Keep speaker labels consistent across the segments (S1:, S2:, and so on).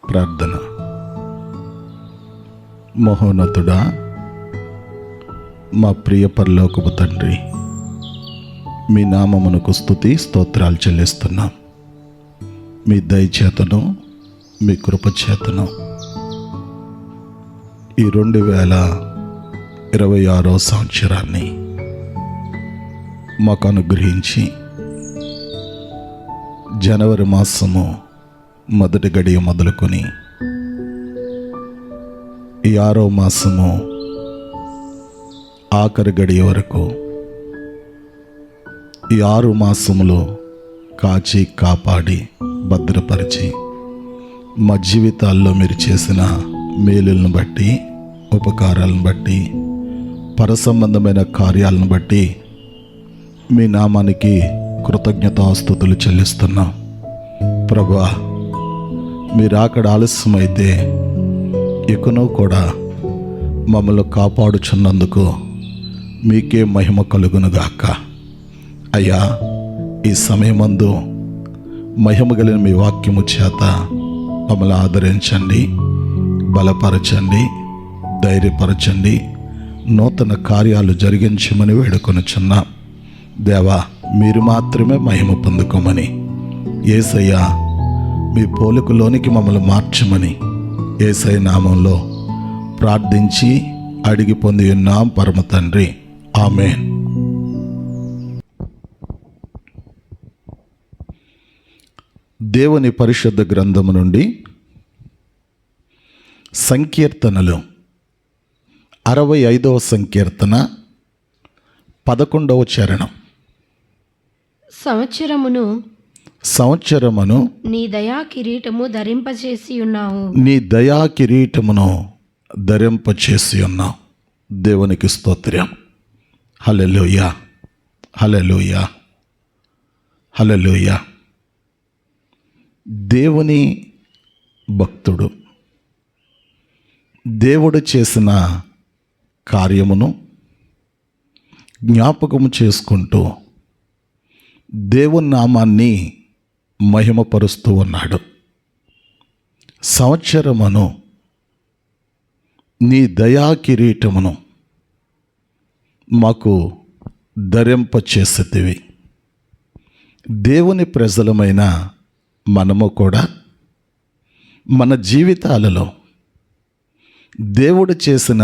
S1: ప్రార్థన. మహోన్నతుడా, మా ప్రియ పరలోకపు తండ్రి, మీ నామమునకు స్తుతి స్తోత్రాలు చెల్లిస్తున్నాం. మీ దయచేతను, మీ కృపచేతను ఈ 2026 సంవత్సరాన్ని మాకు అనుగ్రహించి జనవరి మాసము మొదటి గడియ మొదలుకొని ఈ 6వ మాసము ఆఖరి గడియ వరకు ఈ 6 మాసములో కాచి కాపాడి భద్రపరిచి మా జీవితాల్లో మీరు చేసిన మేలులను బట్టి, ఉపకారాలను బట్టి, పరసంబంధమైన కార్యాలను బట్టి మీ నామానికి కృతజ్ఞతాస్తుతులు చెల్లిస్తున్నాం. ప్రభువా, మీరు అక్కడ ఆలస్యమైతే ఇకను కూడా మమ్మల్ని కాపాడుచున్నందుకు మీకే మహిమ కలుగునుగాక. అయ్యా, ఈ సమయమందు మహిమ కలిగిన మీ వాక్యము చేత మమ్మల్ని ఆదరించండి, బలపరచండి, ధైర్యపరచండి, నూతన కార్యాలు జరిగించమని వేడుకొనుచున్నాం. దేవా, మీరు మాత్రమే మహిమ పొందుకోమని, యేసయ్యా మీ పోలికలోనికి మమ్మల్ని మార్చమని యేసయ్య నామంలో ప్రార్థించి అడిగి పొంది ఉన్నాం పరమ తండ్రి. ఆమేన్. దేవుని పరిశుద్ధ గ్రంథము నుండి సంకీర్తనలు 65వ సంకీర్తన 11వ చరణం. సంవత్సరమును
S2: నీ దయా కిరీటము ధరింపచేసి ఉన్నావు.
S1: నీ దయా కిరీటమును ధరింపచేసి ఉన్నావు. దేవునికి స్తోత్రం. హల్లెలూయా, హల్లెలూయా, హల్లెలూయా. దేవుని భక్తుడు దేవుడు చేసిన కార్యమును జ్ఞాపకము చేసుకుంటూ దేవుని నామాన్ని మహిమపరుస్తూ ఉన్నాడు. సంవత్సరమును నీ దయా కిరీటమును మాకు ధరింపచేసేటివి. దేవుని ప్రజలమైన మనము కూడా మన జీవితాలలో దేవుడు చేసిన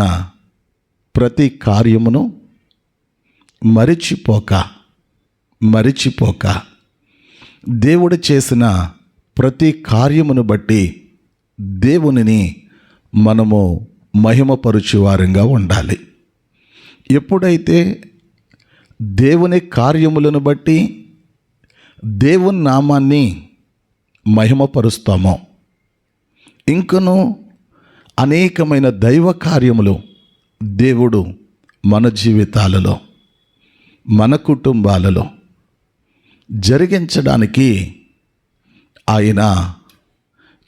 S1: ప్రతి కార్యమును మరిచిపోక దేవుడు చేసిన ప్రతి కార్యమును బట్టి దేవునిని మనము మహిమపరుచువారంగా ఉండాలి. ఎప్పుడైతే దేవుని కార్యములను బట్టి దేవుని నామాన్ని మహిమపరుస్తామో, ఇంకను అనేకమైన దైవ కార్యములు దేవుడు మన జీవితాలలో, మన కుటుంబాలలో జరిగించడానికి ఆయన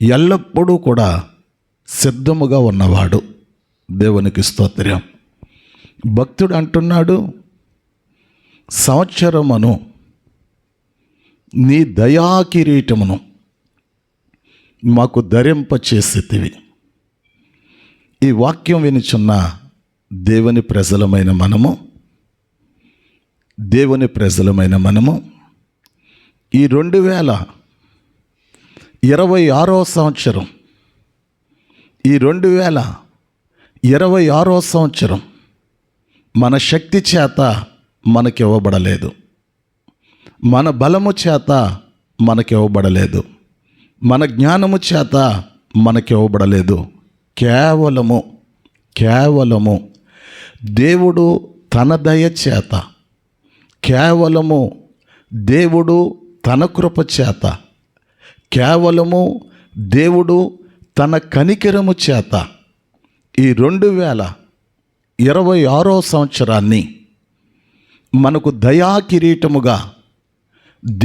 S1: ఎల్లప్పుడూ కూడా సిద్ధముగా ఉన్నవాడు. దేవునికి స్తోత్రం. భక్తుడు అంటున్నాడు, సంవత్సరమును నీ దయా కిరీటమును మాకు ధరింపచేసేటివి. ఈ వాక్యం వినుచున్న దేవుని ప్రజలమైన మనము ఈ 2026 సంవత్సరం, ఈ 2026 సంవత్సరం మన శక్తి చేత మనకివ్వబడలేదు, మన బలము చేత మనకివ్వబడలేదు, మన జ్ఞానము చేత మనకివ్వబడలేదు. కేవలము దేవుడు తన దయ చేత, కేవలము దేవుడు తన కృప చేత, కేవలము దేవుడు తన కనికరము చేత ఈ 2026 సంవత్సరాన్ని మనకు దయా కిరీటముగా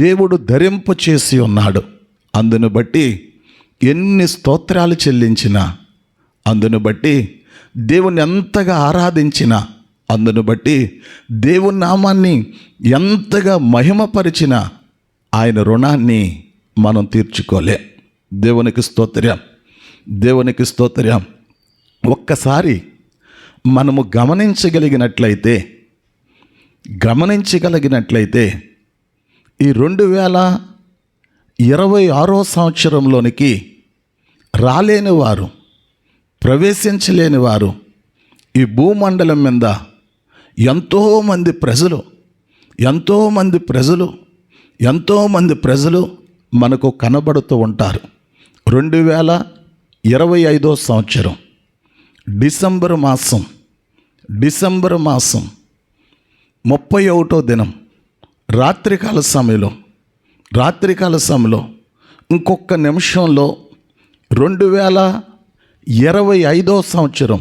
S1: దేవుడు ధరింపచేసి ఉన్నాడు. అందును బట్టి ఎన్ని స్తోత్రాలు చెల్లించినా, అందును బట్టి దేవుని ఎంతగా ఆరాధించినా, అందును బట్టి దేవుని నామాన్ని ఎంతగా మహిమపరిచిన ఆయన రుణాన్ని మనం తీర్చుకోలే. దేవునికి స్తోత్రం. దేవునికి స్తోత్రం. ఒక్కసారి మనము గమనించగలిగినట్లయితే ఈ 2026 సంవత్సరంలోనికి రాలేని వారు, ప్రవేశించలేని వారు ఈ భూమండలం మీద ఎంతోమంది ప్రజలు మనకు కనబడుతూ ఉంటారు. 2025 సంవత్సరం డిసెంబర్ మాసం 31వ దినం రాత్రికాల సమయంలో ఇంకొక నిమిషంలో 2025 సంవత్సరం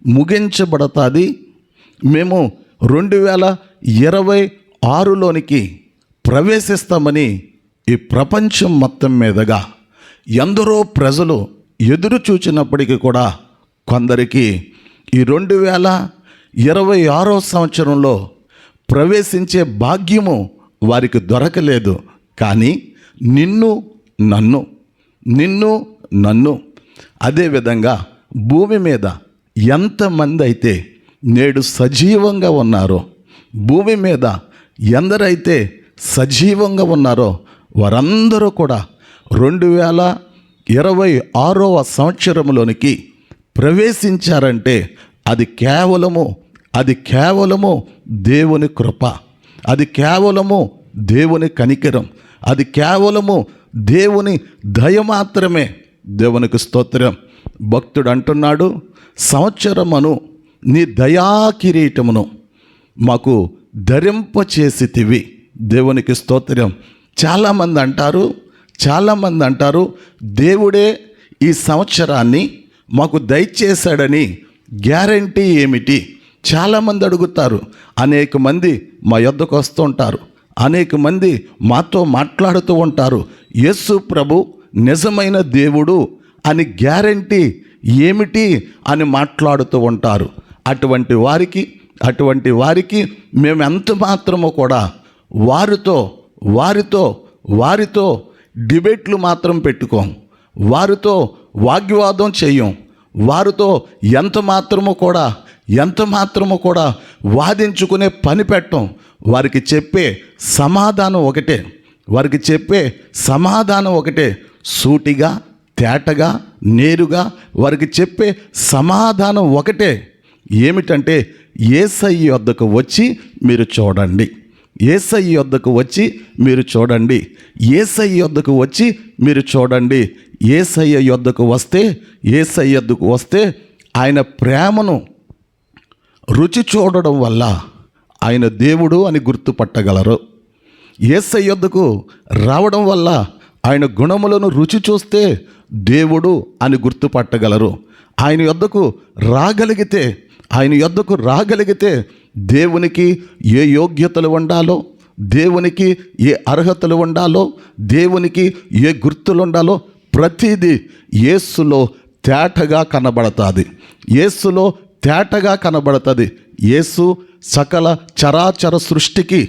S1: ముగించబడతాది. మేము 2026లోనికి ప్రవేశిస్తామని ఈ ప్రపంచం మొత్తం మీదుగా ఎందరో ప్రజలు ఎదురు చూచినప్పటికీ కూడా కొందరికి ఈ 2026 సంవత్సరంలో ప్రవేశించే భాగ్యము వారికి దొరకలేదు. కానీ నిన్ను నన్ను అదేవిధంగా భూమి మీద ఎంతమంది అయితే నేడు సజీవంగా ఉన్నారో, భూమి మీద ఎందరైతే సజీవంగా ఉన్నారో వారందరూ కూడా 2026వ సంవత్సరంలోనికి ప్రవేశించారంటే అది కేవలము దేవుని కృప, అది కేవలము దేవుని కనికరం, అది కేవలము దేవుని దయ మాత్రమే. దేవునికి స్తోత్రం. భక్తుడు అంటున్నాడు, సంవత్సరమును నీ దయా కిరీటమును మాకు ధరింపచేసితివి. దేవునికి స్తోత్రం. చాలామంది అంటారు దేవుడే ఈ సంవత్సరాన్ని మాకు దయచేశాడని గ్యారంటీ ఏమిటి? చాలామంది అడుగుతారు. అనేక మంది మా యొద్దకు వస్తూ ఉంటారు, అనేక మంది మాతో మాట్లాడుతూ ఉంటారు. యేసు ప్రభు నిజమైన దేవుడు అని గ్యారంటీ ఏమిటి అని మాట్లాడుతూ ఉంటారు. అటువంటి వారికి మేము ఎంత మాత్రమో కూడా వారితో డిబేట్లు మాత్రం పెట్టుకోం, వారితో వాగ్వాదం చెయ్యం, వారితో ఎంత మాత్రము కూడా వాదించుకునే పని పెట్టం. వారికి చెప్పే సమాధానం ఒకటే, సూటిగా తేటగా నేరుగా వారికి చెప్పే సమాధానం ఒకటే. ఏమిటంటే యేసయ్య యొద్దకు వచ్చి మీరు చూడండి, యేసయ్య యొద్దకు వచ్చి మీరు చూడండి, యేసయ్య యొద్దకు వచ్చి మీరు చూడండి. యేసయ్య యొద్దకు వస్తే ఆయన ప్రేమను రుచి చూడడం వల్ల ఆయన దేవుడు అని గుర్తుపట్టగలరు. యేసయ్య యొద్దకు రావడం వల్ల ఆయన గుణములను రుచి చూస్తే దేవుడు అని గుర్తుపట్టగలరు. ఆయన యొద్దకు రాగలిగితే దేవునికి ఏ యోగ్యతలు ఉండాలో, దేవునికి ఏ అర్హతలు ఉండాలో, దేవునికి ఏ గుర్తులు ఉండాలో ప్రతిదీ యేసులో తేటగా కనబడుతుంది. యేసు సకల చరాచర సృష్టికి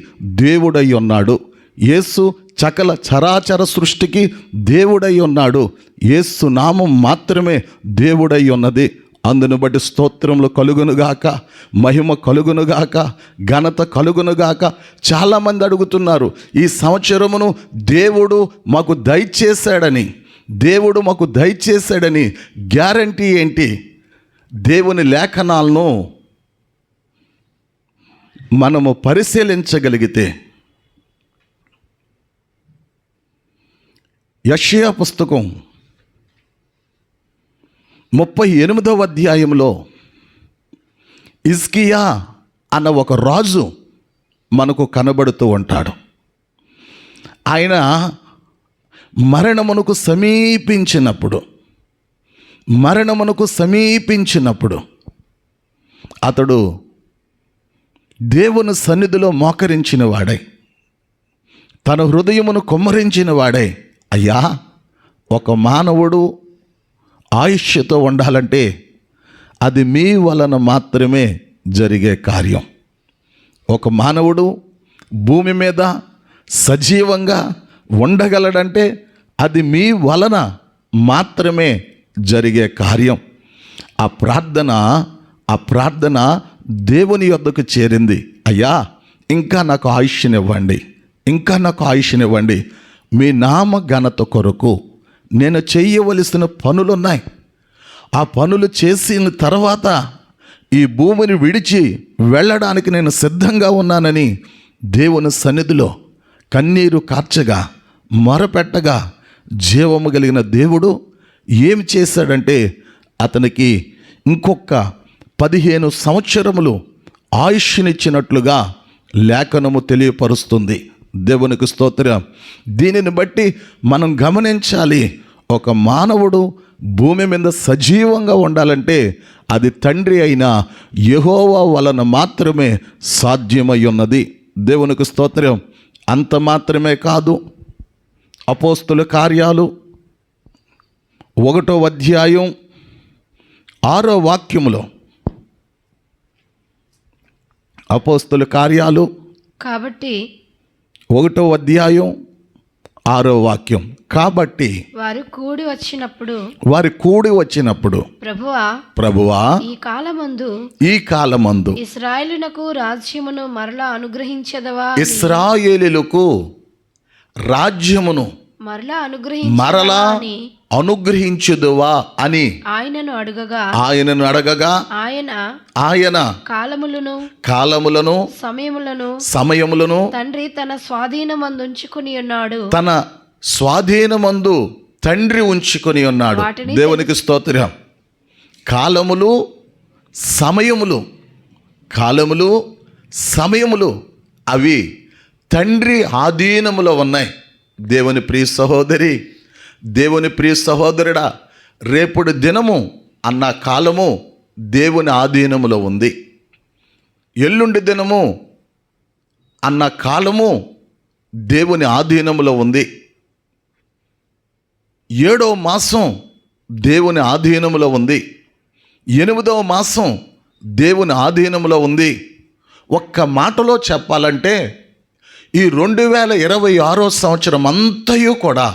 S1: దేవుడై ఉన్నాడు. యేసు నామం మాత్రమే దేవుడై ఉన్నది. అందును బట్టి స్తోత్రములు కలుగునుగాక, మహిమ కలుగునుగాక, ఘనత కలుగునుగాక. చాలామంది అడుగుతున్నారు, ఈ సంవత్సరమును దేవుడు మాకు దయచేశాడని గ్యారంటీ ఏంటి? దేవుని లేఖనాలను మనము పరిశీలించగలిగితే యెషయా పుస్తకం 38వ అధ్యాయంలో హిజ్కియా అన్న ఒక రాజు మనకు కనబడుతూ ఉంటాడు. ఆయన మరణమునకు సమీపించినప్పుడు అతడు దేవుని సన్నిధిలో మోకరించిన వాడై, తన హృదయమును కుమ్మరించిన వాడై, అయ్యా, ఒక మానవుడు ఆయుష్తో ఉండాలంటే అది మీ వలన మాత్రమే జరిగే కార్యం. ఒక మానవుడు భూమి మీద సజీవంగా ఉండగలడంటే అది మీ వలన మాత్రమే జరిగే కార్యం. ఆ ప్రార్థన దేవుని యొద్దకు చేరింది. అయ్యా, ఇంకా నాకు ఆయుష్నివ్వండి, ఇంకా నాకు ఆయుష్నివ్వండి. మీ నామ ఘనత కొరకు నేను చేయవలసిన పనులున్నాయి. ఆ పనులు చేసిన తర్వాత ఈ భూమిని విడిచి వెళ్ళడానికి నేను సిద్ధంగా ఉన్నానని దేవుని సన్నిధిలో కన్నీరు కార్చగా, మొరపెట్టగా, జీవము కలిగిన దేవుడు ఏమి చేశాడంటే అతనికి ఇంకొక 15 సంవత్సరములు ఆయుష్నిచ్చినట్లుగా లేఖనము తెలియపరుస్తుంది. దేవునికి స్తోత్రం. దీనిని బట్టి మనం గమనించాలి, ఒక మానవుడు భూమి మీద సజీవంగా ఉండాలంటే అది తండ్రి అయిన యెహోవా వలన మాత్రమే సాధ్యమై ఉన్నది. దేవునికి స్తోత్రం. అంత మాత్రమే కాదు, అపోస్తుల కార్యాలు 1వ అధ్యాయం 6వ వాక్యములో, అపోస్తుల కార్యాలు
S2: కాబట్టి
S1: 1వ అధ్యాయం 6వ వాక్యం, కాబట్టి
S2: వారు
S1: కూడి వచ్చినప్పుడు ప్రభువా
S2: ఈ కాలమందు ఇశ్రాయేలునకు రాజ్యమును మరలా అనుగ్రహించదవా,
S1: ఇశ్రాయేలులకు రాజ్యమును మరలా అనుగ్రహించుదువా అని ఆయనను అడగగా ఆయన కాలములను సమయములను
S2: తండ్రి తన
S1: స్వాధీనమందు తండ్రి ఉంచుకొని ఉన్నాడు. దేవునికి స్తోత్రం. కాలములు సమయములు అవి తండ్రి ఆధీనములో ఉన్నాయి. దేవుని ప్రియ సహోదరి, దేవుని ప్రియ సహోదరుడా, రేపుడు దినము అన్న కాలము దేవుని ఆధీనములో ఉంది. ఎల్లుండి దినము అన్న కాలము దేవుని ఆధీనములో ఉంది. 7వ మాసం దేవుని ఆధీనములో ఉంది. 8వ మాసం దేవుని ఆధీనములో ఉంది. ఒక్క మాటలో చెప్పాలంటే ఈ 2026వ సంవత్సరం అంతయు కూడా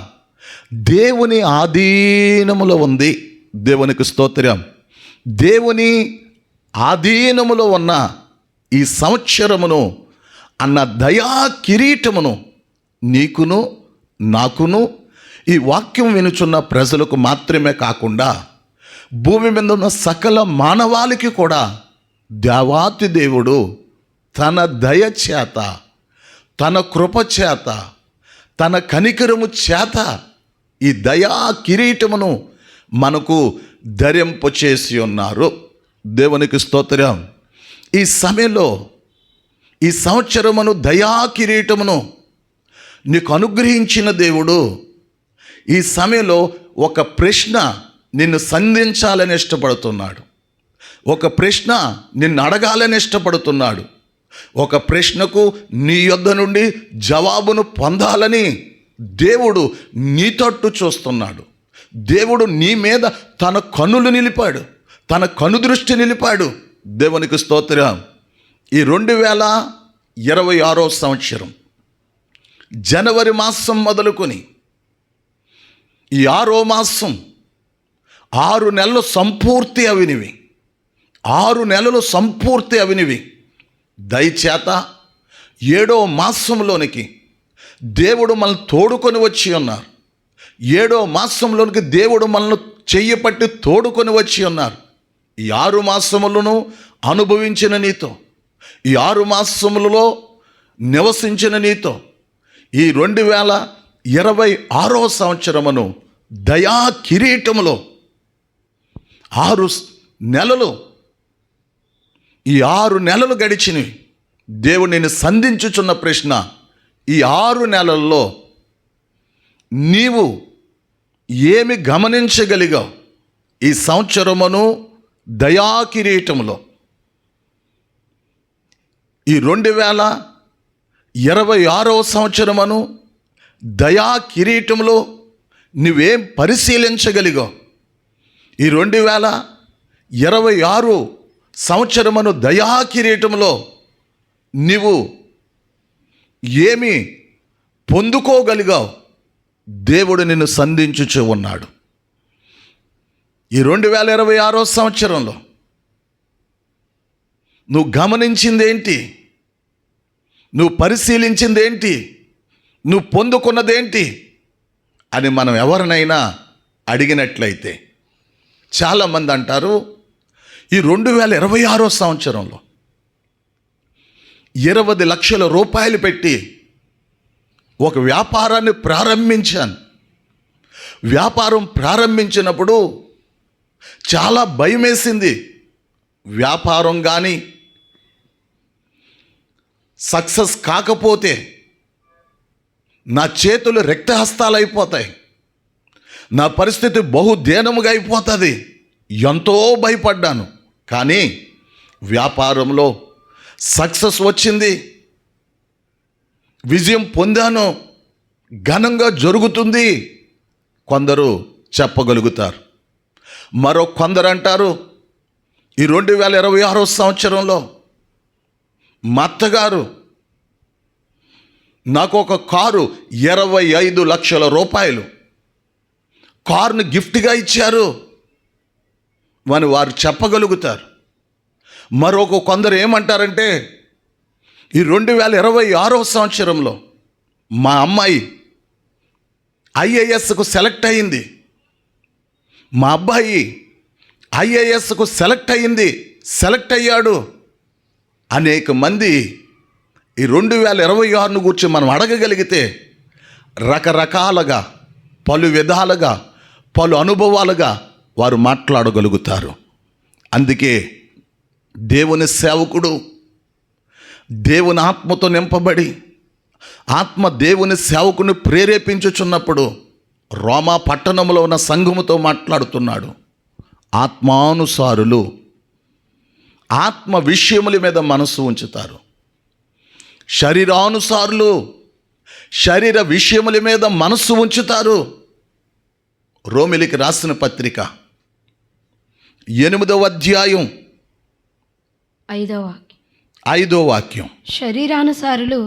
S1: దేవుని ఆధీనములో ఉంది. దేవునికి స్తోత్రం. దేవుని ఆధీనములో ఉన్న ఈ సంవత్సరమును అన్న దయా కిరీటమును నీకును నాకును ఈ వాక్యం వినుచున్న ప్రజలకు మాత్రమే కాకుండా భూమి మీద ఉన్న సకల మానవాళికి కూడా దేవాతి దేవుడు తన దయ చేత, తన కృప చేత, తన కనికరము చేత ఈ దయా కిరీటమును మనకు ధరింపచేసి ఉన్నారు. దేవునికి స్తోత్రం. ఈ సమయంలో ఈ సంవత్సరమును దయా కిరీటమును నీకు అనుగ్రహించిన దేవుడు ఈ సమయంలో ఒక ప్రశ్న నిన్ను సంధించాలని ఇష్టపడుతున్నాడు. ఒక ప్రశ్న నిన్ను అడగాలని ఇష్టపడుతున్నాడు. ఒక ప్రశ్నకు నీ యొద్ద నుండి జవాబును పొందాలని దేవుడు నీ తట్టు చూస్తున్నాడు. దేవుడు నీ మీద తన కన్నులు నిలిపాడు, తన కనుదృష్టి నిలిపాడు. దేవునికి స్తోత్రం. ఈ 2026వ సంవత్సరం జనవరి మాసం మొదలుకొని ఈ 6వ మాసం 6 నెలలు సంపూర్తి అవినివి. 6 నెలలు సంపూర్తి అవినివి. దయచేత 7వ మాసంలోనికి దేవుడు మనల్ని తోడుకొని వచ్చి ఉన్నారు. 7వ మాసంలోనికి దేవుడు మనల్ని చెయ్యి పట్టి తోడుకొని వచ్చి ఉన్నారు. ఈ 6 మాసములను అనుభవించిన నీతో, ఈ 6 మాసములలో నివసించిన నీతో ఈ 2026వ సంవత్సరమును దయా కిరీటములో 6 నెలలు, ఈ 6 నెలలు గడిచినవి. దేవుడు నేను సంధించుచున్న ప్రశ్న, ఈ 6 నెలల్లో నీవు ఏమి గమనించగలిగావు? ఈ సంవత్సరమును దయా కిరీటములో, ఈ 2026వ సంవత్సరమును దయా కిరీటంలో నువ్వేం పరిశీలించగలిగావు? ఈ 2026 సంవత్సరమును దయా కిరీటంలో నీవు ఏమి పొందుకోగలిగావు? దేవుడు నిన్ను సంధించుచూ ఉన్నాడు. ఈ 2026 సంవత్సరంలో నువ్వు గమనించింది ఏంటి? నువ్వు పరిశీలించింది ఏంటి? నువ్వు పొందుకున్నదేంటి అని మనం ఎవరినైనా అడిగినట్లయితే చాలామంది అంటారు, ఈ 2026 సంవత్సరంలో 20 లక్షల రూపాయలు పెట్టి ఒక వ్యాపారాన్ని ప్రారంభించాను. వ్యాపారం ప్రారంభించినప్పుడు చాలా భయమేసింది. వ్యాపారం కానీ సక్సెస్ కాకపోతే నా చేతులు రక్తహస్తాలు అయిపోతాయి, నా పరిస్థితి బహుదీనముగా అయిపోతుంది. ఎంతో భయపడ్డాను. కానీ వ్యాపారంలో సక్సెస్ వచ్చింది, విజయం పొందాను, ఘనంగా జరుగుతుంది కొందరు చెప్పగలుగుతారు. మరో కొందరు అంటారు, ఈ 2026 సంవత్సరంలో మా అత్తగారు నాకు ఒక కారు 25 లక్షల రూపాయలు కారుని గిఫ్ట్గా ఇచ్చారు అని వారు చెప్పగలుగుతారు. మరొక కొందరు ఏమంటారంటే, ఈ 2026 సంవత్సరంలో మా అమ్మాయి ఐఏఎస్కు సెలెక్ట్ అయ్యింది, మా అబ్బాయి ఐఏఎస్కు సెలెక్ట్ అయ్యాడు. అనేక మంది ఈ 2026ను గురించి మనం అడగగలిగితే రకరకాలుగా, పలు విధాలుగా, పలు అనుభవాలుగా వారు మాట్లాడగలుగుతారు. అందుకే దేవుని సేవకుడు దేవుని ఆత్మతో నింపబడి ఆత్మ దేవుని సేవకుని ప్రేరేపించుచున్నప్పుడు రోమా పట్టణంలో ఉన్న సంఘముతో మాట్లాడుతున్నాడు. ఆత్మానుసారులు ఆత్మ విషయముల మీద మనసు ఉంచుతారు, శరీరానుసారులు శరీర విషయముల మీద మనస్సు ఉంచుతారు. రోమిలికి రాసిన పత్రిక 8వ అధ్యాయం 5వ వాక్యం. శరీరానుసారులు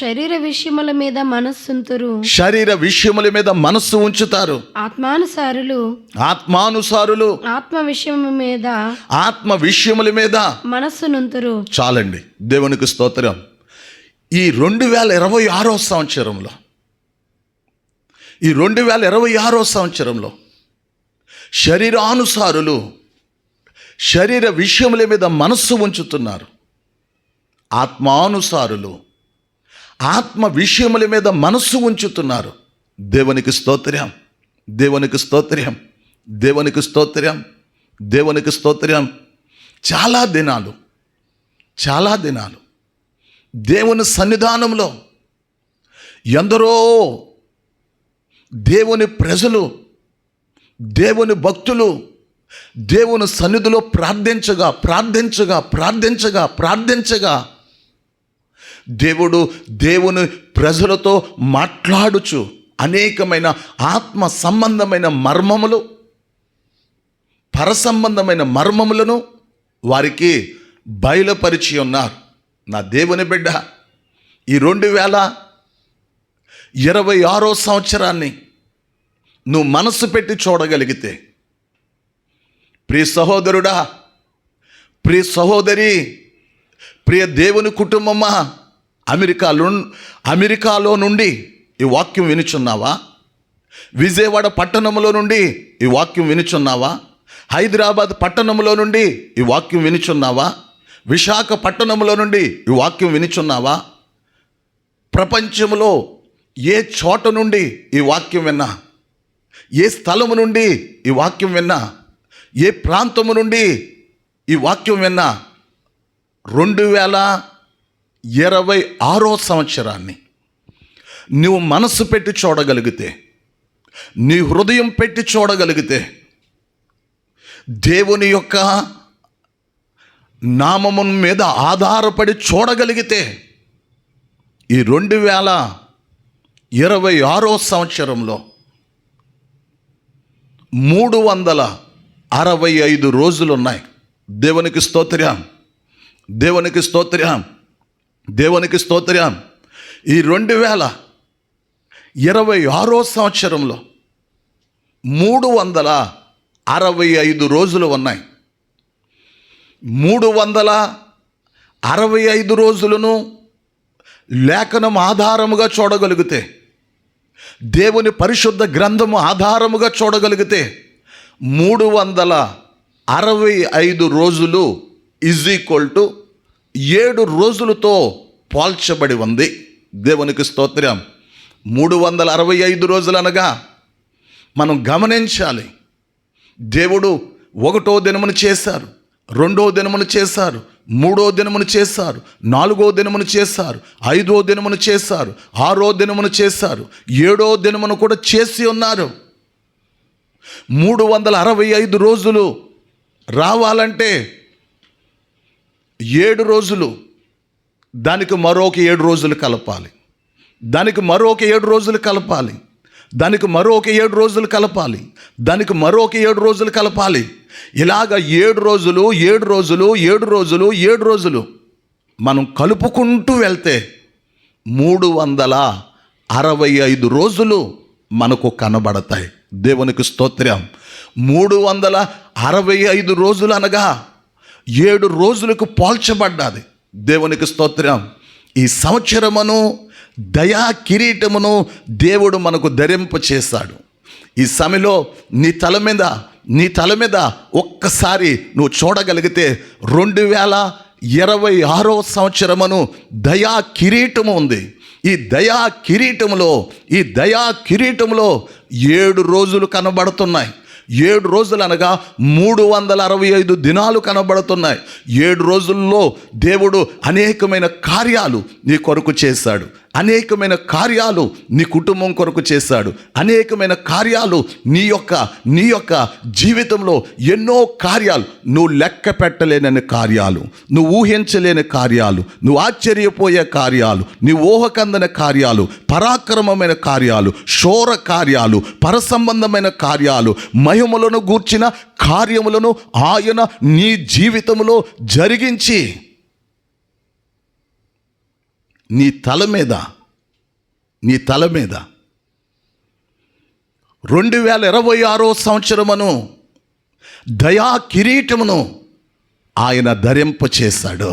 S2: శరీర విషయముల మీద
S1: మనస్సు ఉంచుతారు. ఆత్మానుసారులు ఆత్మ విషయముల మీద
S2: మనస్సునుంతురు.
S1: చాలండి, దేవునికి స్తోత్రం. ఈ 2026 సంవత్సరంలో ఈ 2026 సంవత్సరంలో శరీరానుసారులు శరీర విషయముల మీద మనస్సు ఉంచుతున్నారు. ఆత్మానుసారులు ఆత్మ విషయముల మీద మనస్సు ఉంచుతున్నారు. దేవునికి స్తోత్రం, దేవునికి స్తోత్రం, దేవునికి స్తోత్రం, దేవునికి స్తోత్రం. చాలా దినాలు దేవుని సన్నిధానంలో ఎందరో దేవుని ప్రజలు, దేవుని భక్తులు దేవుని సన్నిధిలో ప్రార్థించగా దేవుని ప్రజలతో మాట్లాడుచు అనేకమైన ఆత్మ సంబంధమైన మర్మములు, పరసంబంధమైన మర్మములను వారికి బయలుపరిచి ఉన్నారు. నా దేవుని బిడ్డ, ఈ 2026 సంవత్సరాన్ని నువ్వు మనసు పెట్టి చూడగలిగితే, ప్రియ సహోదరుడా, ప్రియ సహోదరి, ప్రియ దేవుని కుటుంబమా, అమెరికాలో నుండి ఈ వాక్యం వినుచున్నావా? విజయవాడ పట్టణంలో నుండి ఈ వాక్యం వినుచున్నావా? హైదరాబాద్ పట్టణంలో నుండి ఈ వాక్యం వినుచున్నావా? విశాఖపట్టణంలో నుండి ఈ వాక్యం వినుచున్నావా? ప్రపంచంలో ఏ చోట నుండి ఈ వాక్యం విన్నా, ఏ స్థలము నుండి ఈ వాక్యం విన్నా, ఏ ప్రాంతము నుండి ఈ వాక్యం విన్నా, 2026 సంవత్సరాన్ని నువ్వు మనసు పెట్టి చూడగలిగితే, నీ హృదయం పెట్టి చూడగలిగితే, దేవుని యొక్క నామము మీద ఆధారపడి చూడగలిగితే, ఈ 2026 సంవత్సరంలో 365 రోజులు ఉన్నాయి. దేవునికి స్తోత్రం, దేవునికి స్తోత్రం, దేవునికి స్తోత్రం. ఈ 2026 సంవత్సరంలో 365 రోజులు ఉన్నాయి. 365 రోజులను లేఖనం ఆధారముగా చూడగలిగితే, దేవుని పరిశుద్ధ గ్రంథము ఆధారముగా చూడగలిగితే 365 రోజులు ఈజ్ ఈక్వల్ టు 7 రోజులతో పోల్చబడి ఉంది. దేవునికి స్తోత్రం. 365 రోజులు అనగా మనం గమనించాలి, దేవుడు 1వ దినమును చేశారు, 2వ దినమును చేశారు, 3వ దినమును చేశారు, 4వ దినమును చేశారు, 5వ దినమును చేశారు, 6వ దినమును చేశారు, 7వ దినమును కూడా చేసి ఉన్నారు. 365 రోజులు రావాలంటే 7 రోజులు, దానికి మరొక 7 రోజులు కలపాలి, దానికి మరొక 7 రోజులు కలపాలి, దానికి మరొక 7 రోజులు కలపాలి, దానికి మరొక 7 రోజులు కలపాలి. ఇలాగ 7 రోజులు 7 రోజులు 7 రోజులు 7 రోజులు మనం కలుపుకుంటూ వెళ్తే 365 రోజులు మనకు కనబడతాయి. దేవునికి స్తోత్రం. 365 రోజులు అనగా 7 రోజులకు పోల్చబడ్డాది. దేవునికి స్తోత్రం. ఈ సంవత్సరమును దయా కిరీటమును దేవుడు మనకు ధరింప చేశాడు. ఈ సమయంలో నీ తల మీద ఒక్కసారి నువ్వు చూడగలిగితే 2026 సంవత్సరమును దయా కిరీటము ఉంది. ఈ దయా కిరీటములో 7 రోజులు కనబడుతున్నాయి. 7 రోజులు అనగా 365 దినాలు కనబడుతున్నాయి. 7 రోజుల్లో దేవుడు అనేకమైన కార్యాలు నీ కొరకు చేశాడు, అనేకమైన కార్యాలు నీ కుటుంబం కొరకు చేశాడు, అనేకమైన కార్యాలు నీ యొక్క జీవితంలో ఎన్నో కార్యాలు, నువ్వు లెక్క పెట్టలేని కార్యాలు, నువ్వు ఊహించలేని కార్యాలు, నువ్వు ఆశ్చర్యపోయే కార్యాలు, నీ ఊహకందని కార్యాలు, పరాక్రమమైన కార్యాలు, శూర కార్యాలు, పరసంబంధమైన కార్యాలు, మహిమలను గూర్చిన కార్యములను ఆయన నీ జీవితంలో జరిగించి నీ తల మీద 2026 సంవత్సరమును దయా కిరీటమును ఆయన ధరింప చేశాడు.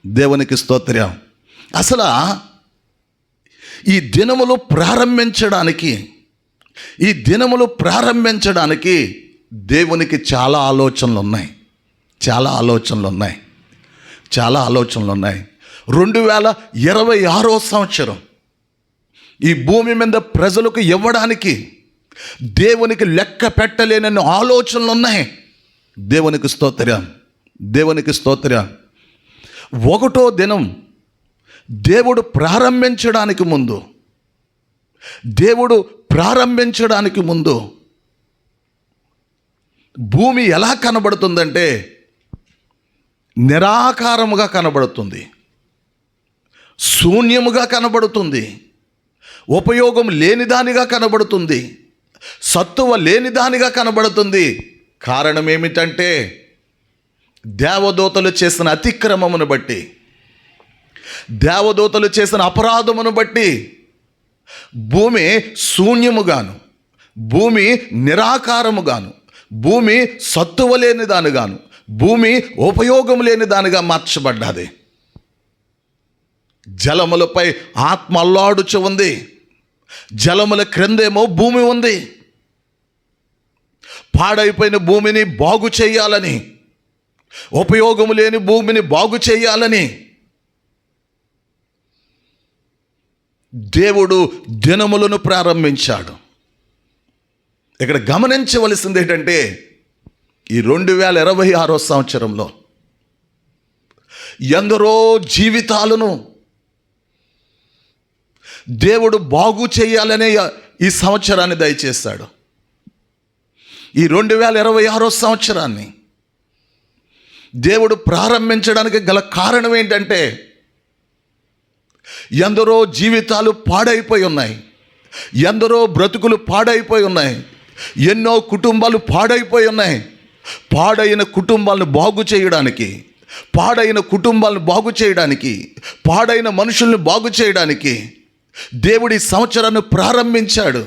S1: దేవునికి స్తోత్రం. అసలు ఈ దినములు ప్రారంభించడానికి దేవునికి చాలా ఆలోచనలు ఉన్నాయి. 2026 సంవత్సరం ఈ భూమి మీద ప్రజలకు ఇవ్వడానికి దేవునికి లెక్క పెట్టలేనన్ని ఆలోచనలు ఉన్నాయి. దేవునికి స్తోత్రం. 1వ దినం దేవుడు ప్రారంభించడానికి ముందు భూమి ఎలా కనబడుతుందంటే నిరాకారముగా కనబడుతుంది, శూన్యముగా కనబడుతుంది, ఉపయోగం లేనిదానిగా కనబడుతుంది, సత్తువ లేనిదానిగా కనబడుతుంది. కారణం ఏమిటంటే దేవదూతలు చేసిన అతిక్రమమును బట్టి, దేవదూతలు చేసిన అపరాధమును బట్టి భూమి శూన్యముగాను, భూమి నిరాకారముగాను, భూమి సత్తువ లేని దానిగాను, భూమి ఉపయోగం లేని దానిగా మార్చబడ్డది. జలములపై ఆత్మ అల్లాడుచు ఉంది, జలముల క్రిందేమో భూమి ఉంది. పాడైపోయిన భూమిని బాగు చేయాలని, ఉపయోగము లేని భూమిని బాగు చేయాలని దేవుడు దినములను ప్రారంభించాడు. ఇక్కడ గమనించవలసింది ఏంటంటే ఈ 2026 సంవత్సరంలో ఎందరో జీవితాలను దేవుడు బాగు చేయాలనే ఈ సంవత్సరాన్ని దయచేశాడు. ఈ 2026 సంవత్సరాన్ని దేవుడు ప్రారంభించడానికి గల కారణం ఏంటంటే ఎందరో జీవితాలు పాడైపోయి ఉన్నాయి, ఎందరో బ్రతుకులు పాడైపోయి ఉన్నాయి, ఎన్నో కుటుంబాలు పాడైపోయి ఉన్నాయి. పాడైన కుటుంబాలను బాగు చేయడానికి, పాడైన మనుషుల్ని బాగు చేయడానికి దేవుడి సంవత్సరాన్ని ప్రారంభించాడు.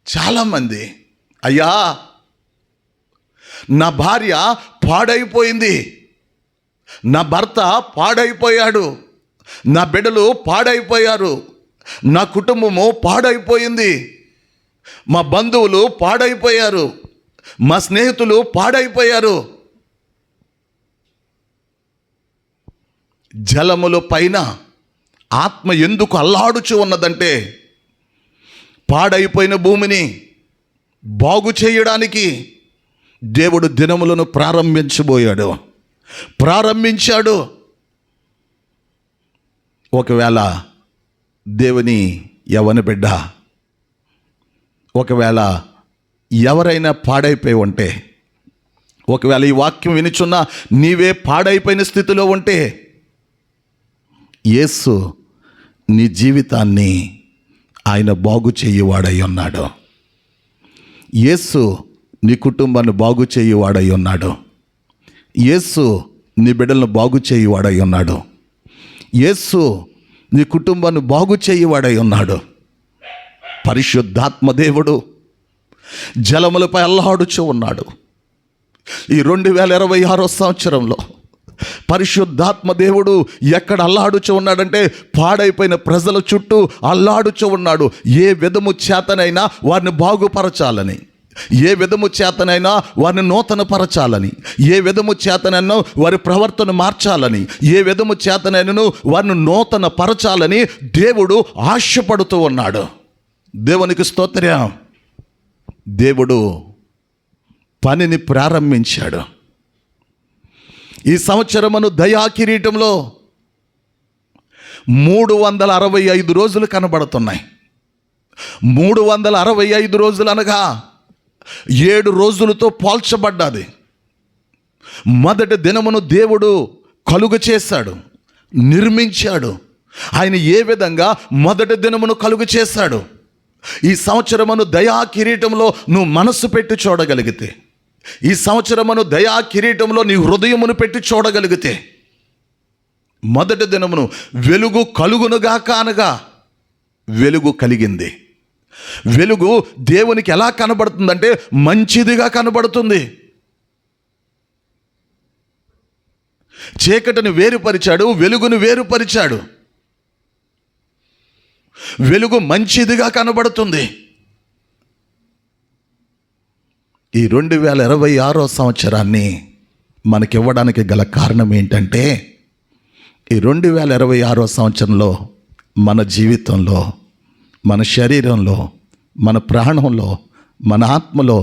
S1: చాలామంది అయ్యా, నా భార్య పాడైపోయింది, నా భర్త పాడైపోయాడు, నా బిడ్డలు పాడైపోయారు, నా కుటుంబము పాడైపోయింది, మా బంధువులు పాడైపోయారు, మా స్నేహితులు పాడైపోయారు. జలముల పైన ఆత్మ ఎందుకు అల్లాడుచు ఉన్నదంటే, పాడైపోయిన భూమిని బాగు చేయడానికి దేవుడు దినములను ప్రారంభించాడు. ఒకవేళ దేవుని యవన బిడ్డ, ఒకవేళ ఎవరైనా పాడైపోయి ఉంటే, ఒకవేళ ఈ వాక్యం వినుచున్న నీవే పాడైపోయిన స్థితిలో ఉంటే, యేసు నీ జీవితాన్ని ఆయన బాగు చేయువాడై ఉన్నాడు. యేసు నీ కుటుంబాన్ని బాగు చేయువాడై ఉన్నాడు. యేసు నీ బిడ్డలను బాగు చేయువాడై ఉన్నాడు. యేసు నీ కుటుంబాన్ని బాగు చేయువాడై ఉన్నాడు. పరిశుద్ధాత్మ దేవుడు జలములపై అల్లాడుచూ ఉన్నాడు. ఈ 2026 సంవత్సరంలో పరిశుద్ధాత్మ దేవుడు ఎక్కడ అల్లాడుచూ ఉన్నాడంటే, పాడైపోయిన ప్రజల చుట్టూ అల్లాడుచూ ఉన్నాడు. ఏ విధము చేతనైనా వారిని బాగుపరచాలని, ఏ విధము చేతనైనా వారిని నూతనపరచాలని, ఏ విధము చేతనైనా వారి ప్రవర్తన మార్చాలని, ఏ విధము చేతనైనా వారిని నూతన పరచాలని దేవుడు ఆశపడుతూ ఉన్నాడు. దేవునికి స్తోత్రం. దేవుడు పనిని ప్రారంభించాడు. ఈ సంవత్సరమును దయా కిరీటంలో 365 రోజులు కనబడుతున్నాయి. 365 రోజులు అనగా 7 రోజులతో పోల్చబడ్డది. మొదటి దినమును దేవుడు కలుగ చేశాడు, నిర్మించాడు. ఆయన ఏ విధంగా మొదటి దినమును కలుగ చేశాడు, ఈ సంవత్సరమును దయా కిరీటంలో నువ్వు మనస్సు పెట్టి చూడగలిగితే, ఈ సంవత్సరమును దయా కిరీటంలో నీ హృదయమును పెట్టి చూడగలిగితే, మొదటి దినమును వెలుగు కలుగునుగాక అనగా వెలుగు కలిగింది. వెలుగు దేవునికి ఎలా కనబడుతుందంటే మంచిదిగా కనబడుతుంది. చీకటిని వేరుపరిచాడు, వెలుగును వేరుపరిచాడు. వెలుగు మంచిదిగా కనబడుతుంది. ఈ 2026 సంవత్సరాన్ని మనకివ్వడానికి గల కారణం ఏంటంటే, ఈ 2026 సంవత్సరంలో మన జీవితంలో, మన శరీరంలో, మన ప్రాణంలో, మన ఆత్మలో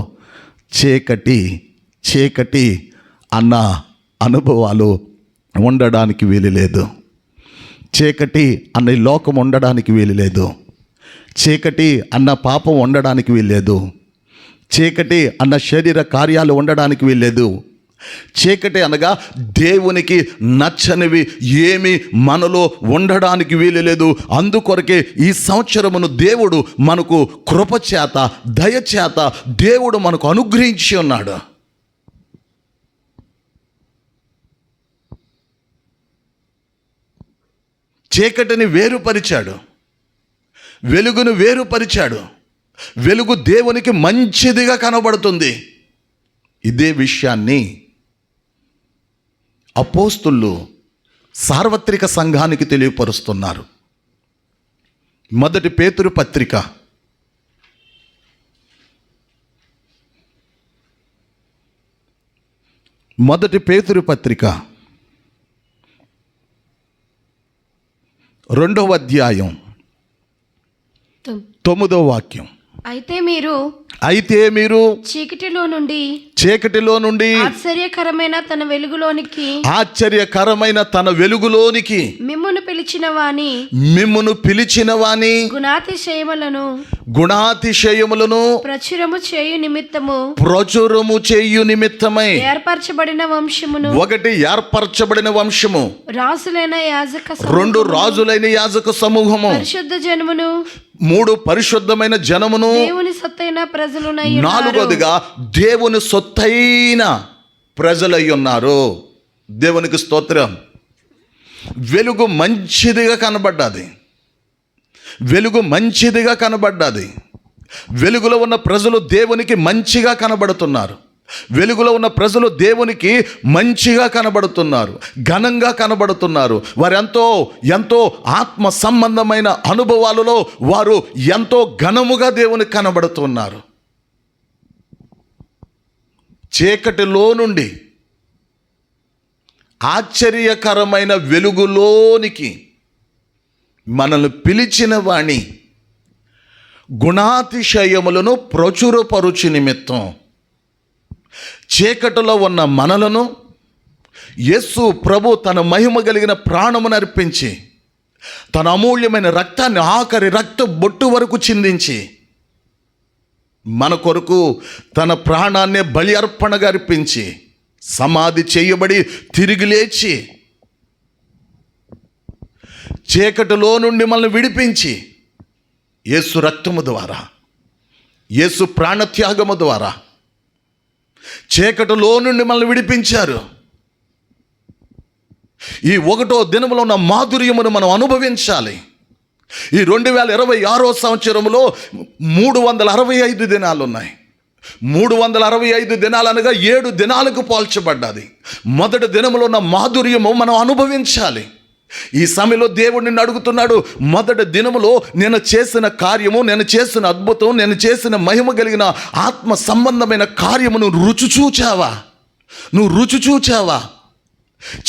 S1: చీకటి అన్న అనుభవాలు ఉండడానికి వీలు లేదు. చీకటి అన్న ఈ లోకం ఉండడానికి వీలు లేదు. చీకటి అన్న పాపం ఉండడానికి వీల్లేదు. చీకటి అన్న శరీర కార్యాలు ఉండడానికి వీల్లేదు. చీకటి అనగా దేవునికి నచ్చనివి ఏమి మనలో ఉండడానికి వీలు లేదు. అందుకొరకే ఈ సంవత్సరమును దేవుడు మనకు కృపచేత, దయచేత దేవుడు మనకు అనుగ్రహించి ఉన్నాడు. చీకటిని వేరుపరిచాడు, వెలుగును వేరుపరిచాడు. వెలుగు దేవునికి మంచిదిగా కనబడుతుంది. ఇదే విషయాన్ని అపోస్తులు సార్వత్రిక సంఘానికి తెలియపరుస్తున్నారు. మొదటి పేతురు పత్రిక 2వ అధ్యాయం 9వ వాక్యం. అయితే మీరు
S2: చీకటిలో నుండి ఆశ్చర్యకరమైన తన వెలుగులోనికి మిమ్మును పిలిచిన వాని గుణాతిశయములను ప్రచురము చేయు నిమిత్తమై ఒకటి ఏర్పరచబడిన వంశము, రెండు రాజులైన యాజక సమూహము, పరిశుద్ధ జనమును,
S1: 3 పరిశుద్ధమైన జనమును,
S2: దేవుని సొత్తైన ప్రజలునై ఉన్నారు.
S1: 4వదిగా దేవుని సొత్తైన ప్రజలై ఉన్నారు. దేవునికి స్తోత్రం. వెలుగు మంచిదిగా కనబడ్డది. వెలుగు మంచిదిగా కనబడ్డది. వెలుగులో ఉన్న ప్రజలు దేవునికి మంచిగా కనబడుతున్నారు. వెలుగులో ఉన్న ప్రజలు దేవునికి మంచిగా కనబడుతున్నారు, ఘనంగా కనబడుతున్నారు. వారు ఎంతో ఆత్మ సంబంధమైన అనుభవాలలో వారు ఎంతో ఘనముగా దేవునికి కనబడుతున్నారు. చీకటిలో నుండి ఆశ్చర్యకరమైన వెలుగులోనికి మనల్ని పిలిచిన వాణి గుణాతిశయములను ప్రచురపరుచు నిమిత్తం చీకటిలో ఉన్న మనలను యేసు ప్రభు తన మహిమ కలిగిన ప్రాణమును అర్పించి తన అమూల్యమైన రక్తాన్ని ఆఖరి రక్త బొట్టు వరకు చిందించి మన కొరకు తన ప్రాణాన్ని బలి అర్పణగా అర్పించి సమాధి చేయబడి తిరిగి లేచి చీకటిలో నుండి మనల్ని విడిపించి యేసు రక్తము ద్వారా, యేసు ప్రాణత్యాగము ద్వారా చీకటిలో నుండి మనల్ని విడిపించారు. ఈ 1వ దినములో ఉన్న మాధుర్యమును మనం అనుభవించాలి. ఈ 2026 సంవత్సరంలో 365 దినాలు ఉన్నాయి. 365 దినాలు అనగా 7 దినాలకు పోల్చబడ్డది. మొదటి దినములో ఉన్న మాధుర్యము మనం అనుభవించాలి. ఈ సమయంలో దేవుడు నిన్ను అడుగుతున్నాడు, మొదటి దినములో నేను చేసిన కార్యము, నేను చేసిన అద్భుతం, నేను చేసిన మహిమ కలిగిన ఆత్మ సంబంధమైన కార్యమును రుచి చూచావా? నువ్వు రుచి చూచావా?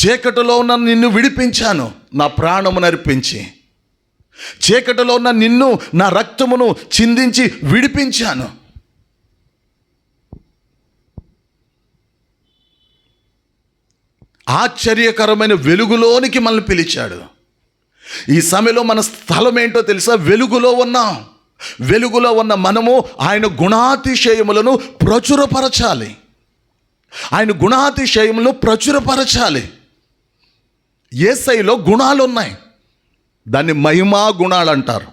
S1: చీకటిలో ఉన్న నిన్ను విడిపించాను నా ప్రాణమును అర్పించి. చీకటిలో ఉన్న నిన్ను నా రక్తమును చిందించి విడిపించాను. ఆశ్చర్యకరమైన వెలుగులోనికి మనల్ని పిలిచాడు. ఈ సమయంలో మన స్థలం ఏంటో తెలుసా? వెలుగులో ఉన్నాం. వెలుగులో ఉన్న మనము ఆయన గుణాతిశయములను ప్రచురపరచాలి. ఆయన గుణాతిశయములను ప్రచురపరచాలి. యేసయ్యలో గుణాలు ఉన్నాయి, దాన్ని మహిమా గుణాలు అంటారు.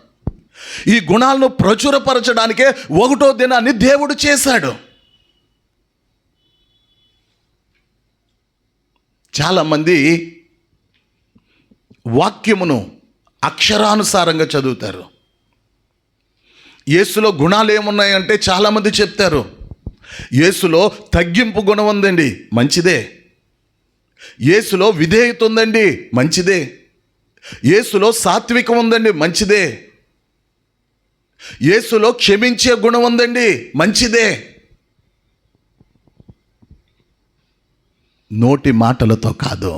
S1: ఈ గుణాలను ప్రచురపరచడానికే 1వ దినాన్ని దేవుడు చేశాడు. చాలామంది వాక్యమును అక్షరానుసారంగా చదువుతారు. యేసులో గుణాలు ఏమున్నాయంటే చాలామంది చెప్తారు, యేసులో తగ్గింపు గుణం ఉందండి, మంచిదే. యేసులో విధేయత ఉందండి, మంచిదే. యేసులో సాత్వికం ఉందండి, మంచిదే. యేసులో క్షమించే గుణం ఉందండి, మంచిదే. నోటి మాటలతో కాదు,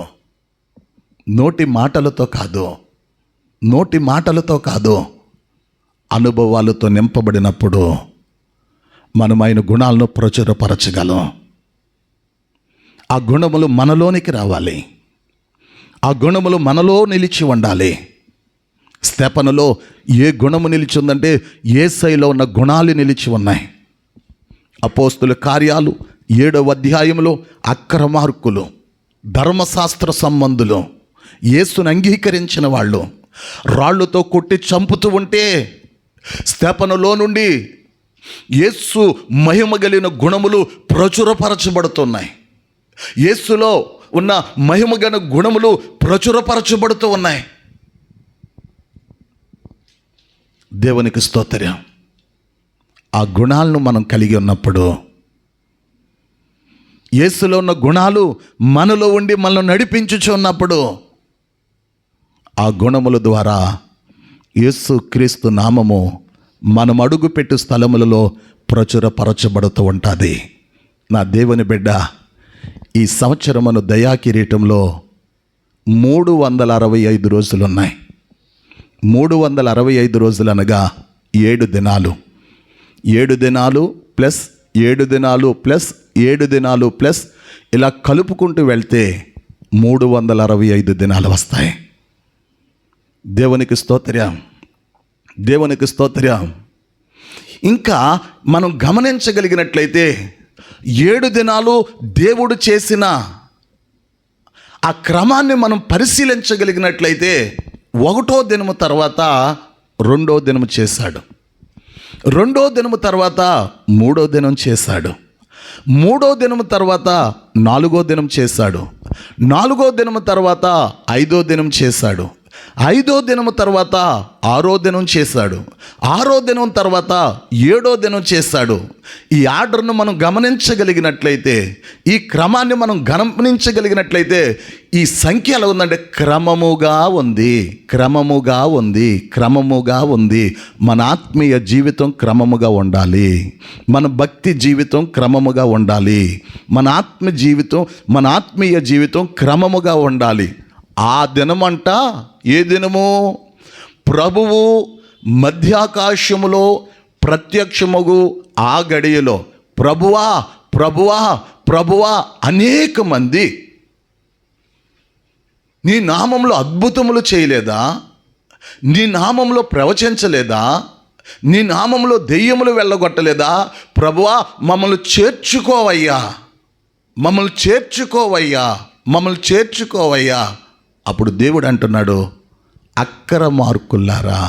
S1: నోటి మాటలతో కాదు, నోటి మాటలతో కాదు, అనుభవాలతో నింపబడినప్పుడు మనం ఆయన గుణాలను ప్రచురపరచగలం. ఆ గుణములు మనలోనికి రావాలి. ఆ గుణములు మనలో నిలిచి ఉండాలి. స్తెఫనులో ఏ గుణము నిలిచి ఉందంటే యేసయ్యలో ఉన్న గుణాలు నిలిచి ఉన్నాయి. అపోస్తుల కార్యాలు 7వ అధ్యాయంలో అక్రమార్కులు, ధర్మశాస్త్ర సంబంధులు, యేసును అంగీకరించిన వాళ్ళు రాళ్లతో కొట్టి చంపుతూ ఉంటే స్తెఫనులో నుండి యేసు మహిమ కలిగిన గుణములు ప్రచురపరచబడుతున్నాయి. యేసులో ఉన్న మహిమ కలిగిన గుణములు ప్రచురపరచబడుతూ ఉన్నాయి. దేవునికి స్తోత్రం. ఆ గుణాలను మనం కలిగి ఉన్నప్పుడు, యేసులో ఉన్న గుణాలు మనలో ఉండి మనల్ని నడిపించుచున్నప్పుడు, ఆ గుణముల ద్వారా యేసు క్రీస్తు నామము మనం అడుగుపెట్టు స్థలములలో ప్రచురపరచబడుతూ ఉంటుంది. నా దేవుని బిడ్డ, ఈ సంవత్సరమును దయా కిరీటంలో 365 రోజులు ఉన్నాయి. 365 రోజులు అనగా 7 దినాలు. 7 దినాలు ప్లస్ 7 దినాలు ప్లస్ 7 దినాలు ప్లస్ ఇలా కలుపుకుంటూ వెళ్తే 365 దినాలు వస్తాయి. దేవునికి స్తోత్రం, దేవునికి స్తోత్రం. ఇంకా మనం గమనించగలిగినట్లయితే 7 దినాలు దేవుడు చేసిన ఆ క్రమాన్ని మనం పరిశీలించగలిగినట్లయితే 1వ దినము తర్వాత 2వ దినము చేశాడు, 2వ దినము తర్వాత 3వ దినం చేశాడు, 3వ దినము తర్వాత 4వ దినం చేశాడు, 4వ దినము తర్వాత 5వ దినం చేశాడు, 5వ దినము తర్వాత 6వ దినం చేశాడు. 6వ దినం తర్వాత 7వ దినం చేశాడు. ఈ ఆర్డర్ను మనం గమనించగలిగినట్లయితే, ఈ క్రమాన్ని మనం గమనించగలిగినట్లయితే ఈ సంఖ్య ఎలా ఉందంటే క్రమముగా ఉంది, క్రమముగా ఉంది, క్రమముగా ఉంది. మన ఆత్మీయ జీవితం క్రమముగా ఉండాలి. మన భక్తి జీవితం క్రమముగా ఉండాలి. మన ఆత్మీయ జీవితం క్రమముగా ఉండాలి. ఆ దినమంట ఏ దినము? ప్రభువు మధ్యాకాశములో ప్రత్యక్షమగు ఆ గడియలో ప్రభువా ప్రభువా ప్రభువా అనేక మంది నీ నామంలో అద్భుతములు చేయలేదా? నీ నామంలో ప్రవచించలేదా? నీ నామంలో దెయ్యములు వెళ్ళగొట్టలేదా? ప్రభువా మమ్మల్ని చేర్చుకోవయ్యా, మమ్మల్ని చేర్చుకోవయ్యా, మమ్మల్ని చేర్చుకోవయ్యా. అప్పుడు దేవుడు అంటున్నాడు, అక్రమార్కులారా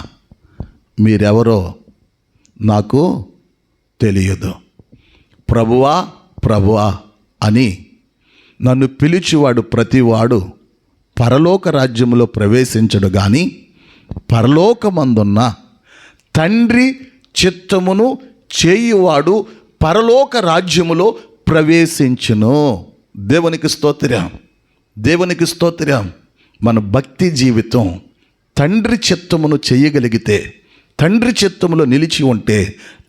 S1: మీరెవరో నాకు తెలియదు. ప్రభువా ప్రభువా అని నన్ను పిలిచివాడు ప్రతివాడు పరలోక రాజ్యములో ప్రవేశించడు కానీ పరలోకమందున్న తండ్రి చిత్తమును చేయువాడు పరలోక రాజ్యములో ప్రవేశించును. దేవునికి స్తోత్రం, దేవునికి స్తోత్రం. మన భక్తి జీవితం తండ్రి చిత్తమును చేయగలిగితే, తండ్రి చిత్తములో నిలిచి ఉంటే,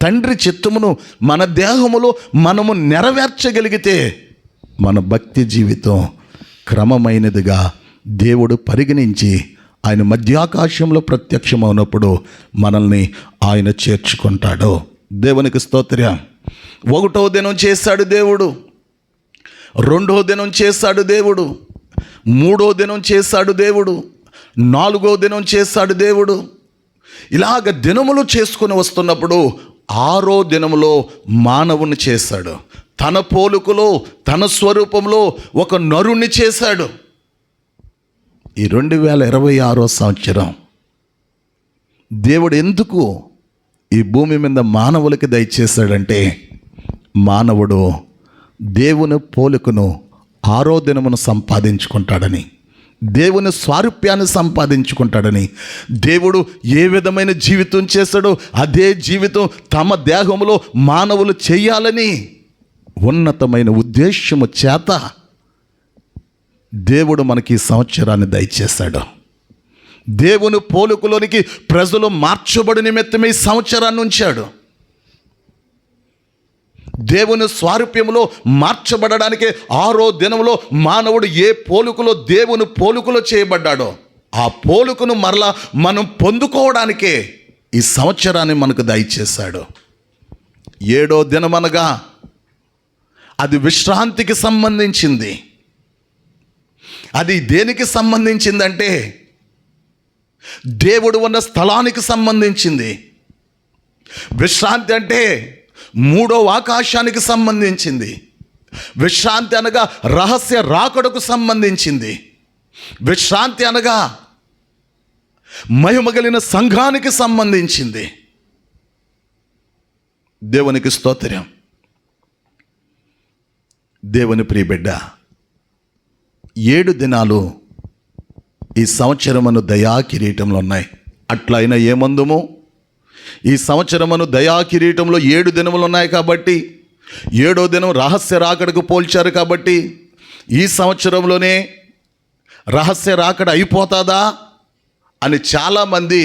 S1: తండ్రి చిత్తమును మన దేహములో మనము నెరవేర్చగలిగితే మన భక్తి జీవితం క్రమమైనదిగా దేవుడు పరిగణించి ఆయన మధ్యాకాశంలో ప్రత్యక్షమవునప్పుడు మనల్ని ఆయన చేర్చుకుంటాడు. దేవునికి స్తోత్రం. 1వ దినం చేశాడు దేవుడు, 2వ దినం చేశాడు దేవుడు, 3వ దినం చేశాడు దేవుడు, 4వ దినం చేశాడు దేవుడు. ఇలాగ దినములు చేసుకొని వస్తున్నప్పుడు 6వ దినములో మానవుని చేశాడు. తన పోలుకలో తన స్వరూపంలో ఒక నరుణ్ణి చేశాడు. ఈ 2026వ సంవత్సరం దేవుడు ఎందుకు ఈ భూమి మీద మానవులకి దయచేశాడంటే, మానవుడు దేవుని పోలికను 6వ దినమును సంపాదించుకుంటాడని, దేవుని స్వారూప్యాన్ని సంపాదించుకుంటాడని. దేవుడు ఏ విధమైన జీవితం చేశాడో అదే జీవితం తమ దేహంలో మానవులు చేయాలని ఉన్నతమైన ఉద్దేశము చేత దేవుడు మనకి ఈ సంవత్సరాన్ని దయచేశాడు. దేవుని పోలికలోనికి ప్రజలు మార్చబడి నిమిత్తమే ఈ సంవత్సరాన్ని ఉంచాడు. దేవుని స్వారూప్యంలో మార్చబడడానికి 6వ దినంలో మానవుడు ఏ పోలికలో దేవుని పోలికలో చేయబడ్డాడో ఆ పోలికను మరలా మనం పొందుకోవడానికే ఈ సంవత్సరాన్ని మనకు దయచేశాడు. 7వ దినమనగా అది విశ్రాంతికి సంబంధించింది. అది దేనికి సంబంధించిందంటే దేవుడు ఉన్న స్థలానికి సంబంధించింది. విశ్రాంతి అంటే 3వ ఆకాశానికి సంబంధించింది. విశ్రాంతి అనగా రహస్య రాకడకు సంబంధించింది. విశ్రాంతి అనగా మహిమగలిగిన సంఘానికి సంబంధించింది. దేవునికి స్తోత్రం. దేవుని ప్రియబిడ్డ, 7 దినాలు ఈ సంవత్సరమును దయా కిరీటంలో ఉన్నాయి. అట్లయినా ఏమందుము, ఈ సంవత్సరమును దయా కిరీటంలో 7 దినములు ఉన్నాయి కాబట్టి 7వ దినం రహస్య రాకడకు పోల్చారు కాబట్టి ఈ సంవత్సరంలోనే రహస్య రాకడ అయిపోతుందా అని చాలామంది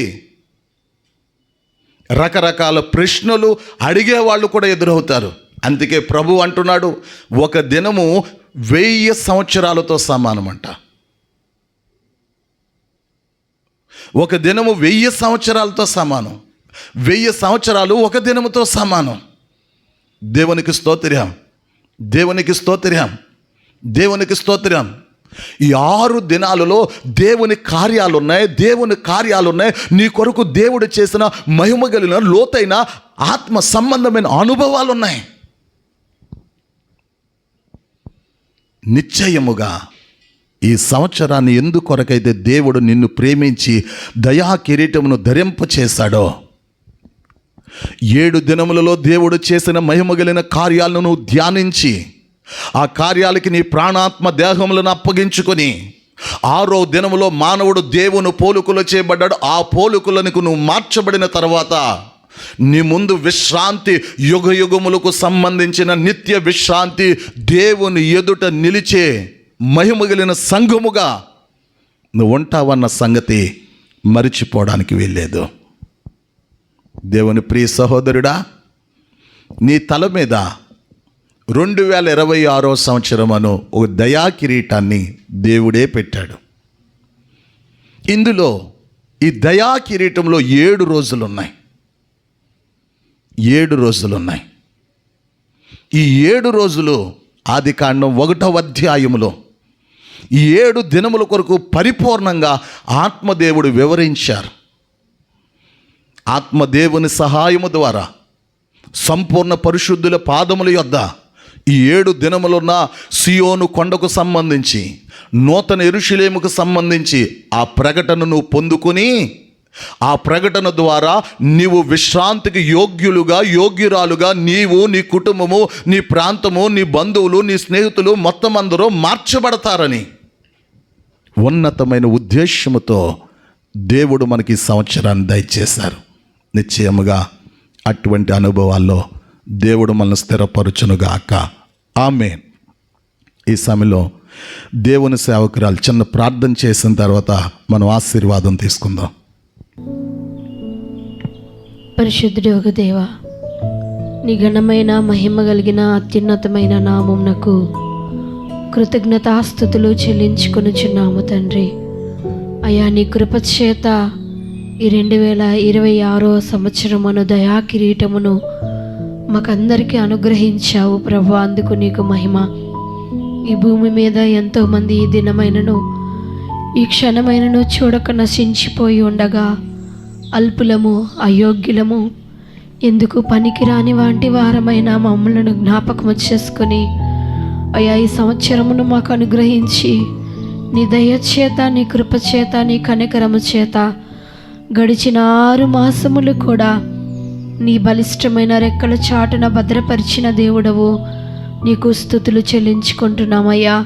S1: రకరకాల ప్రశ్నలు అడిగేవాళ్ళు కూడా ఎదురవుతారు. అందుకే ప్రభు అంటున్నాడు, ఒక దినము 1000 సంవత్సరాలతో సమానమంట. ఒక దినము 1000 సంవత్సరాలతో సమానం. 1000 సంవత్సరాలు ఒక దినముతో సమానం. దేవునికి స్తోత్రం, దేవునికి స్తోత్రం, దేవునికి స్తోత్రం. ఈ 6 దినాలలో దేవుని కార్యాలున్నాయి. నీ కొరకు దేవుడు చేసిన మహిమ కలిగిన లోతైన ఆత్మ సంబంధమైన అనుభవాలు ఉన్నాయి. నిశ్చయముగా ఈ సంవత్సరాన్ని ఎందుకొరకైతే దేవుడు నిన్ను ప్రేమించి దయా కిరీటమును ధరింపచేశాడో, 7 దినములలో దేవుడు చేసిన మహిమగలిగిన కార్యాలను నువ్వు ధ్యానించి ఆ కార్యాలకి నీ ప్రాణాత్మ దేహములను అప్పగించుకొని 6వ దినములో మానవుడు దేవుని పోలికలో చేయబడ్డాడు. ఆ పోలికలకు నువ్వు మార్చబడిన తర్వాత నీ ముందు విశ్రాంతి, యుగ యుగములకు సంబంధించిన నిత్య విశ్రాంతి, దేవుని ఎదుట నిలిచే మహిమగలిగిన సంఘముగా నువ్వు ఉంటావన్న సంగతి మరిచిపోవడానికి వీల్లేదు. దేవుని ప్రియ సహోదరుడా, నీ తల మీద 2026వ సంవత్సరమును ఒక దయా కిరీటాన్ని దేవుడే పెట్టాడు. ఇందులో ఈ దయా కిరీటంలో 7 రోజులున్నాయి. 7 రోజులున్నాయి. ఈ 7 రోజులు ఆదికాండం 1వ అధ్యాయములో ఈ 7 దినముల కొరకు పరిపూర్ణంగా ఆత్మదేవుడు వివరించారు. ఆత్మదేవుని సహాయము ద్వారా సంపూర్ణ పరిశుద్ధుల పాదముల యొద్ద ఈ 7 దినములున్న సియోను కొండకు సంబంధించి, నూతన యెరూషలేముకు సంబంధించి ఆ ప్రకటనను పొందుకొని, ఆ ప్రకటన ద్వారా నీవు విశ్రాంతికి యోగ్యురాలుగా నీవు, నీ కుటుంబము, నీ ప్రాంతము, నీ బంధువులు, నీ స్నేహితులు మొత్తం అందరూ మార్చబడతారని ఉన్నతమైన ఉద్దేశముతో దేవుడు మనకి ఈ సంవత్సరాన్ని దయచేశారు. నిశ్చయముగా అటువంటి అనుభవాల్లో దేవుడు మనల్ని స్థిరపరచునుగాక. ఆమేన్. ఈ సమయంలో దేవుని సేవకురాలు చిన్న ప్రార్థన చేసిన తర్వాత మనం ఆశీర్వాదం తీసుకుందాం.
S2: పరిశుద్ధుడు ఒక దేవ, నీ ఘనమైన మహిమ కలిగిన అత్యున్నతమైన నామమునకు కృతజ్ఞతాస్తుతులు చెల్లించుకొనుచున్నాము తండ్రి. అయ్యా, నీ కృపచేత ఈ 2026వ సంవత్సరమును దయా కిరీటమును మాకందరికీ అనుగ్రహించావు ప్రభు. అందుకు నీకు మహిమ. ఈ భూమి మీద ఎంతోమంది ఈ దినమైనను ఈ క్షణమైనను చూడక నశించిపోయి ఉండగా అల్పులము, అయోగ్యులము, ఎందుకు పనికిరాని వాంటి వారమైన మమ్మలను జ్ఞాపకము చేసుకొని అయ్యా ఈ సంవత్సరమును మాకు అనుగ్రహించి నీ దయచేత, నీ కృపచేత, నీ కనికరము చేత గడిచిన 6 మాసములు కూడా నీ బలిష్టమైన రెక్కల చాటున భద్రపరిచిన దేవుడవు, నీకు స్తుతులు చెల్లించుకుంటున్నామయ్యా.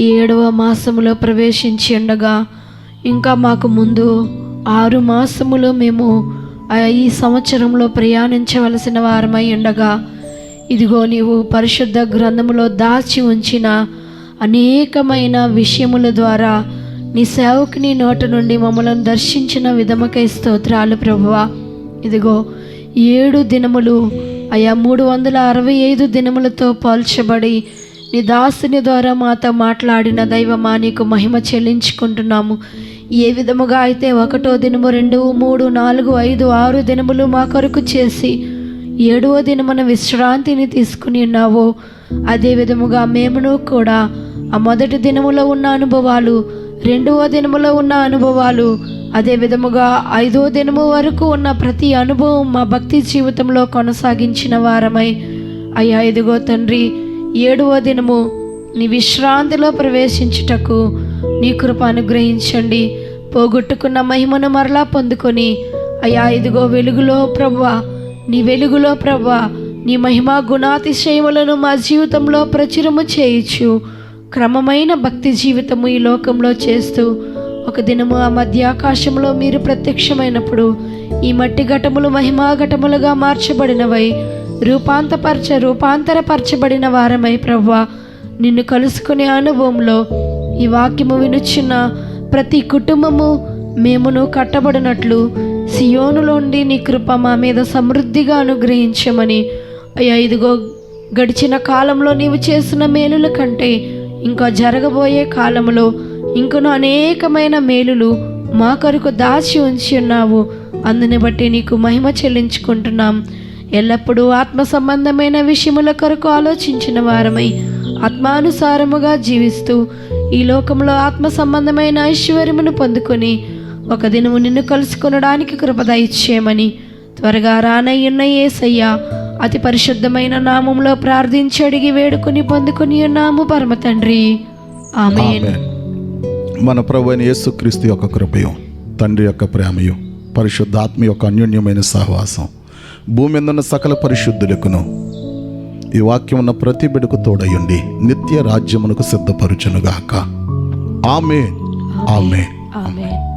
S2: ఈ 7వ మాసములో ప్రవేశించి ఉండగా ఇంకా మాకు ముందు 6 మాసములు మేము ఈ సంవత్సరంలో ప్రయాణించవలసిన వారమై ఉండగా, ఇదిగో నీవు పరిశుద్ధ గ్రంథములో దాచి ఉంచిన అనేకమైన విషయముల ద్వారా నీ సేవకుని నోట నుండి మమ్మల్ని దర్శించిన విధముకై స్తోత్రాలు ప్రభువా. ఇదిగో 7 దినములు అయా 365 దినములతో పోల్చబడి నీ దాసుని ద్వారా మాతో మాట్లాడిన దైవమా, నీకు మహిమ చెల్లించుకుంటున్నాము. ఏ విధముగా అయితే 1వ దినము, 2, 3, 4, 5, 6 దినములు మా కొరకు చేసి 7వ దినమున విశ్రాంతిని తీసుకుని ఉన్నావో, అదే విధముగా మేమును కూడా ఆ మొదటి దినములో ఉన్న అనుభవాలు, 2వ దినములో ఉన్న అనుభవాలు, అదే విధముగా 5వ దినము వరకు ఉన్న ప్రతి అనుభవం మా భక్తి జీవితంలో కొనసాగించిన వారమై అయ్యా ఇదిగో తండ్రి 7వ దినము నీ విశ్రాంతిలో ప్రవేశించుటకు నీ కృప అనుగ్రహించండి. పోగొట్టుకున్న మహిమను మరలా పొందుకొని అయ్యా ఇదిగో వెలుగులో ప్రభువా, నీ వెలుగులో ప్రభువా, నీ మహిమా గుణాతిశయములను మా జీవితంలో ప్రచురము చేయించు క్రమమైన భక్తి జీవితము ఈ లోకంలో చేస్తూ ఒక దినము ఆ మధ్యాకాశంలో మీరు ప్రత్యక్షమైనప్పుడు ఈ మట్టి ఘటములు మహిమా ఘటములుగా మార్చబడినవై రూపాంతరపరచబడిన వారమై ప్రభువా, నిన్ను కలుసుకునే అనుభవంలో ఈ వాక్యము వినుచున్న ప్రతి కుటుంబము మేమును కట్టబడినట్లు సియోనులోండి నీ కృప మా మీద సమృద్ధిగా అనుగ్రహించమని అయ్యా ఇదిగో గడిచిన కాలంలో నీవు చేసిన మేలుల కంటే ఇంకా జరగబోయే కాలంలో ఇంకను అనేకమైన మేలులు మా కొరకు దాచి ఉంచి ఉన్నావు. అందుని బట్టి నీకు మహిమ చెల్లించుకుంటున్నాం. ఎల్లప్పుడూ ఆత్మ సంబంధమైన విషయముల కొరకు ఆలోచించిన వారమై ఆత్మానుసారముగా జీవిస్తూ ఈ లోకంలో ఆత్మ సంబంధమైన ఐశ్వర్యమును పొందుకొని ఒక దినము నిన్ను కలుసుకొనడానికి కృప దయచేయమని త్వరగా రానయ్యున్న యేసయ్య అతి పరిశుద్ధమైన నామంలో ప్రార్థించి అడిగి వేడుకొని పొందుకొని ఉన్నాము పరమ తండ్రి. ఆమేన్.
S1: మన ప్రభువైన యేసుక్రీస్తు యొక్క కృపయు, తండ్రి యొక్క ప్రేమయు, పరిశుద్ధాత్మ యొక్క అన్యోన్యమైన సహవాసం భూమి మీద ఉన్న సకల పరిశుద్ధులకును ఈ వాక్యం ఉన్న ప్రతి బిడ్డకు తోడయుండి నిత్య రాజ్యమునకు సిద్ధపరచునుగాక. ఆమేన్. ఆమేన్.
S2: ఆమేన్.